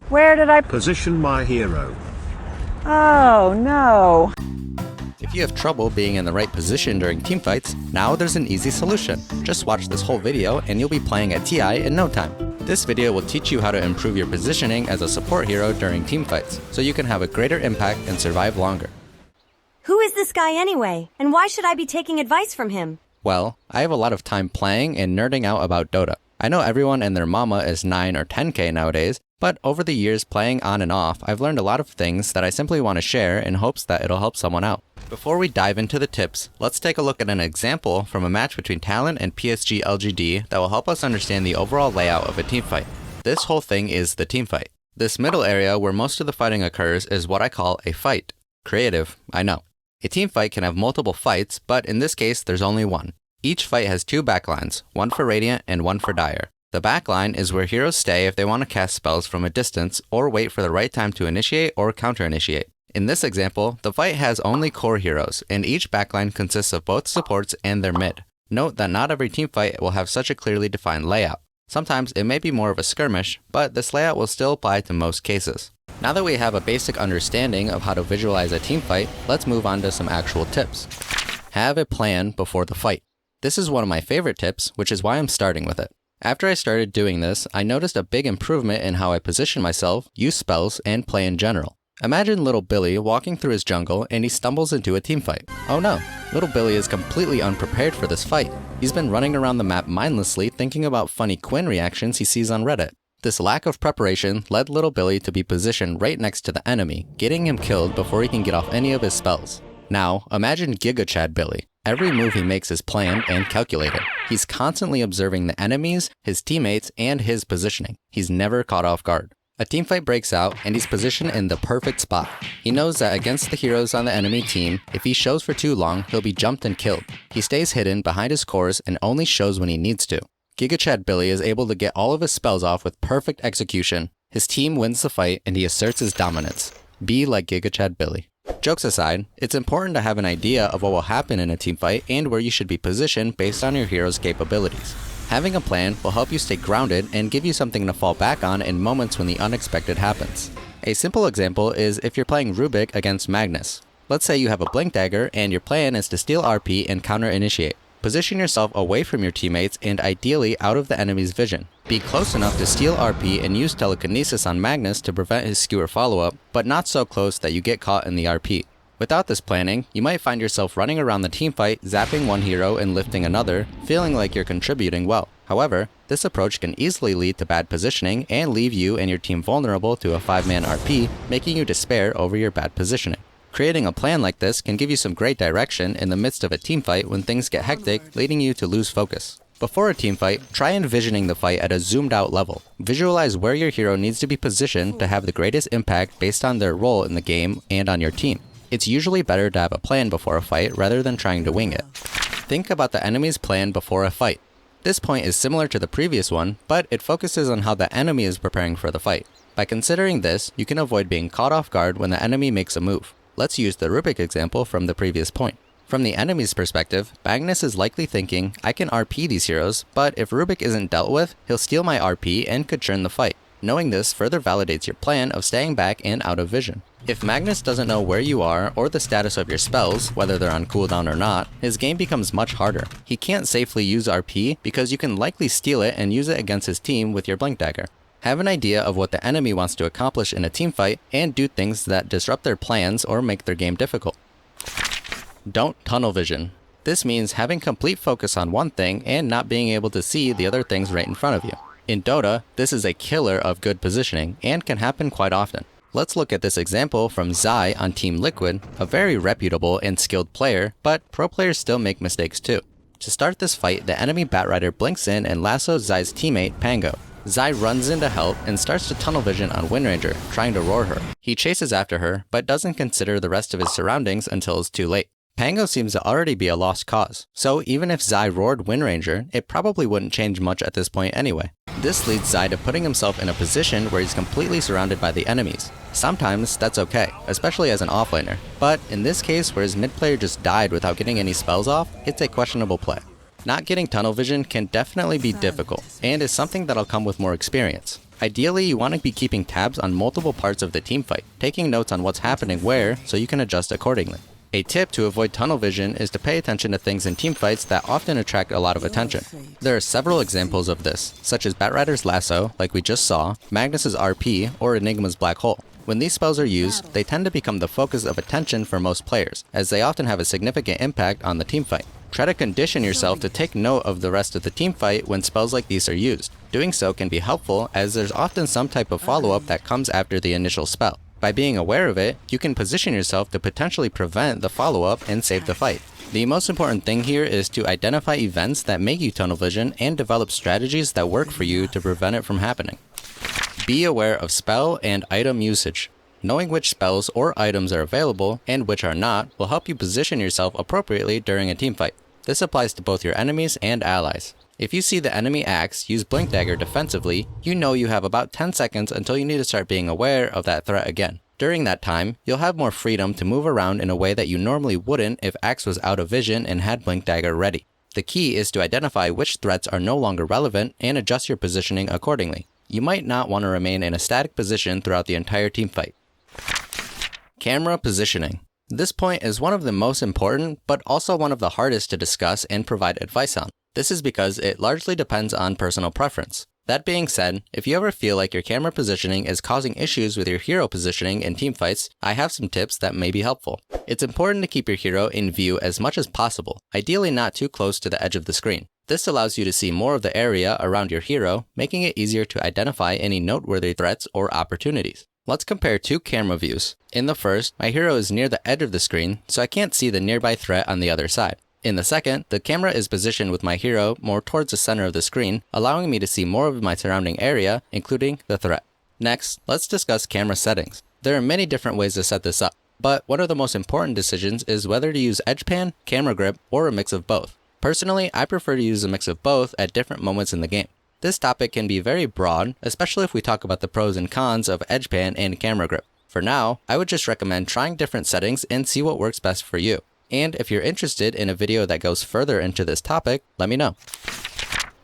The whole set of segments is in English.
Where did I position my hero? Oh, no. If you have trouble being in the right position during teamfights, now there's an easy solution. Just watch this whole video and you'll be playing at TI in no time. This video will teach you how to improve your positioning as a support hero during teamfights, so you can have a greater impact and survive longer. Who is this guy anyway? And why should I be taking advice from him? Well, I have a lot of time playing and nerding out about Dota. I know everyone and their mama is 9 or 10k nowadays, but over the years playing on and off, I've learned a lot of things that I simply want to share in hopes that it'll help someone out. Before we dive into the tips, let's take a look at an example from a match between Talon and PSG LGD that will help us understand the overall layout of a teamfight. This whole thing is the teamfight. This middle area where most of the fighting occurs is what I call a fight. Creative, I know. A teamfight can have multiple fights, but in this case there's only one. Each fight has two backlines, one for Radiant and one for Dire. The backline is where heroes stay if they want to cast spells from a distance or wait for the right time to initiate or counter-initiate. In this example, the fight has only core heroes, and each backline consists of both supports and their mid. Note that not every teamfight will have such a clearly defined layout. Sometimes it may be more of a skirmish, but this layout will still apply to most cases. Now that we have a basic understanding of how to visualize a teamfight, let's move on to some actual tips. Have a plan before the fight. This is one of my favorite tips, which is why I'm starting with it. After I started doing this, I noticed a big improvement in how I position myself, use spells, and play in general. Imagine little Billy walking through his jungle and he stumbles into a teamfight. Oh no, little Billy is completely unprepared for this fight. He's been running around the map mindlessly thinking about funny Quinn reactions he sees on Reddit. This lack of preparation led little Billy to be positioned right next to the enemy, getting him killed before he can get off any of his spells. Now, imagine Giga Chad Billy. Every move he makes is planned and calculated. He's constantly observing the enemies, his teammates, and his positioning. He's never caught off guard. A teamfight breaks out, and he's positioned in the perfect spot. He knows that against the heroes on the enemy team, if he shows for too long, he'll be jumped and killed. He stays hidden behind his cores and only shows when he needs to. Giga Chad Billy is able to get all of his spells off with perfect execution. His team wins the fight, and he asserts his dominance. Be like Giga Chad Billy. Jokes aside, it's important to have an idea of what will happen in a teamfight and where you should be positioned based on your hero's capabilities. Having a plan will help you stay grounded and give you something to fall back on in moments when the unexpected happens. A simple example is if you're playing Rubik against Magnus. Let's say you have a Blink Dagger and your plan is to steal RP and counter-initiate. Position yourself away from your teammates and ideally out of the enemy's vision. Be close enough to steal RP and use telekinesis on Magnus to prevent his skewer follow-up, but not so close that you get caught in the RP. Without this planning, you might find yourself running around the teamfight, zapping one hero and lifting another, feeling like you're contributing well. However, this approach can easily lead to bad positioning and leave you and your team vulnerable to a 5-man RP, making you despair over your bad positioning. Creating a plan like this can give you some great direction in the midst of a teamfight when things get hectic, leading you to lose focus. Before a teamfight, try envisioning the fight at a zoomed out level. Visualize where your hero needs to be positioned to have the greatest impact based on their role in the game and on your team. It's usually better to have a plan before a fight rather than trying to wing it. Think about the enemy's plan before a fight. This point is similar to the previous one, but it focuses on how the enemy is preparing for the fight. By considering this, you can avoid being caught off guard when the enemy makes a move. Let's use the Rubik example from the previous point. From the enemy's perspective, Magnus is likely thinking, I can RP these heroes, but if Rubik isn't dealt with, he'll steal my RP and could turn the fight. Knowing this further validates your plan of staying back and out of vision. If Magnus doesn't know where you are or the status of your spells, whether they're on cooldown or not, his game becomes much harder. He can't safely use RP because you can likely steal it and use it against his team with your Blink Dagger. Have an idea of what the enemy wants to accomplish in a teamfight and do things that disrupt their plans or make their game difficult. Don't tunnel vision. This means having complete focus on one thing and not being able to see the other things right in front of you. In Dota, this is a killer of good positioning and can happen quite often. Let's look at this example from Zai on Team Liquid, a very reputable and skilled player, but pro players still make mistakes too. To start this fight, the enemy Batrider blinks in and lassos Zai's teammate Pango. Zai runs in to help and starts to tunnel vision on Windranger, trying to roar her. He chases after her, but doesn't consider the rest of his surroundings until it's too late. Pango seems to already be a lost cause, so even if Zai roared Windranger, it probably wouldn't change much at this point anyway. This leads Zai to putting himself in a position where he's completely surrounded by the enemies. Sometimes that's okay, especially as an offlaner, but in this case where his mid player just died without getting any spells off, it's a questionable play. Not getting tunnel vision can definitely be difficult, and is something that'll come with more experience. Ideally, you want to be keeping tabs on multiple parts of the teamfight, taking notes on what's happening where so you can adjust accordingly. A tip to avoid tunnel vision is to pay attention to things in teamfights that often attract a lot of attention. There are several examples of this, such as Batrider's Lasso, like we just saw, Magnus's RP, or Enigma's Black Hole. When these spells are used, they tend to become the focus of attention for most players, as they often have a significant impact on the teamfight. Try to condition yourself to take note of the rest of the teamfight when spells like these are used. Doing so can be helpful, as there's often some type of follow-up that comes after the initial spell. By being aware of it, you can position yourself to potentially prevent the follow-up and save the fight. The most important thing here is to identify events that make you tunnel vision and develop strategies that work for you to prevent it from happening. Be aware of spell and item usage. Knowing which spells or items are available and which are not will help you position yourself appropriately during a teamfight. This applies to both your enemies and allies. If you see the enemy axe use Blink Dagger defensively, you know you have about 10 seconds until you need to start being aware of that threat again. During that time, you'll have more freedom to move around in a way that you normally wouldn't if axe was out of vision and had Blink Dagger ready. The key is to identify which threats are no longer relevant and adjust your positioning accordingly. You might not want to remain in a static position throughout the entire teamfight. Camera positioning. This point is one of the most important, but also one of the hardest to discuss and provide advice on. This is because it largely depends on personal preference. That being said, if you ever feel like your camera positioning is causing issues with your hero positioning in teamfights, I have some tips that may be helpful. It's important to keep your hero in view as much as possible, ideally not too close to the edge of the screen. This allows you to see more of the area around your hero, making it easier to identify any noteworthy threats or opportunities. Let's compare two camera views. In the first, my hero is near the edge of the screen, so I can't see the nearby threat on the other side. In the second, the camera is positioned with my hero more towards the center of the screen, allowing me to see more of my surrounding area, including the threat. Next, let's discuss camera settings. There are many different ways to set this up, but one of the most important decisions is whether to use edge pan, camera grip, or a mix of both. Personally, I prefer to use a mix of both at different moments in the game. This topic can be very broad, especially if we talk about the pros and cons of edge pan and camera grip. For now, I would just recommend trying different settings and see what works best for you. And if you're interested in a video that goes further into this topic, let me know.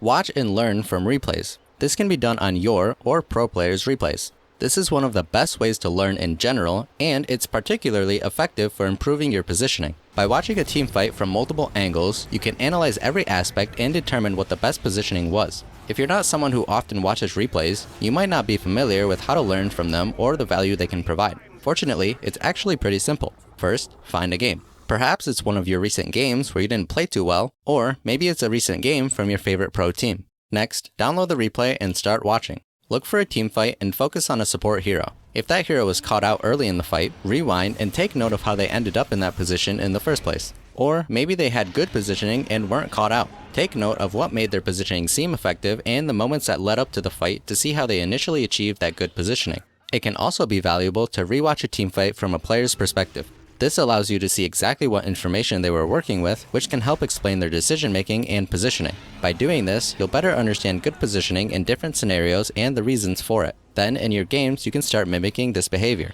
Watch and learn from replays. This can be done on your or pro players' replays. This is one of the best ways to learn in general, and it's particularly effective for improving your positioning. By watching a team fight from multiple angles, you can analyze every aspect and determine what the best positioning was. If you're not someone who often watches replays, you might not be familiar with how to learn from them or the value they can provide. Fortunately, it's actually pretty simple. First, find a game. Perhaps it's one of your recent games where you didn't play too well, or maybe it's a recent game from your favorite pro team. Next, download the replay and start watching. Look for a team fight and focus on a support hero. If that hero was caught out early in the fight, rewind and take note of how they ended up in that position in the first place. Or maybe they had good positioning and weren't caught out. Take note of what made their positioning seem effective and the moments that led up to the fight to see how they initially achieved that good positioning. It can also be valuable to rewatch a team fight from a player's perspective. This allows you to see exactly what information they were working with, which can help explain their decision making and positioning. By doing this, you'll better understand good positioning in different scenarios and the reasons for it. Then in your games, you can start mimicking this behavior.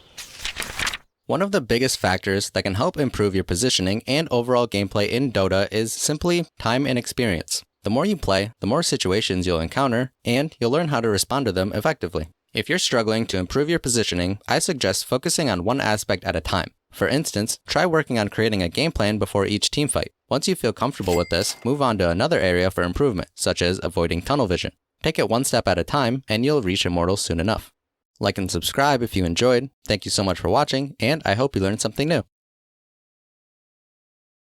One of the biggest factors that can help improve your positioning and overall gameplay in Dota is simply time and experience. The more you play, the more situations you'll encounter, and you'll learn how to respond to them effectively. If you're struggling to improve your positioning, I suggest focusing on one aspect at a time. For instance, try working on creating a game plan before each team fight. Once you feel comfortable with this, move on to another area for improvement, such as avoiding tunnel vision. Take it one step at a time, and you'll reach Immortal soon enough. Like and subscribe if you enjoyed. Thank you so much for watching, and I hope you learned something new.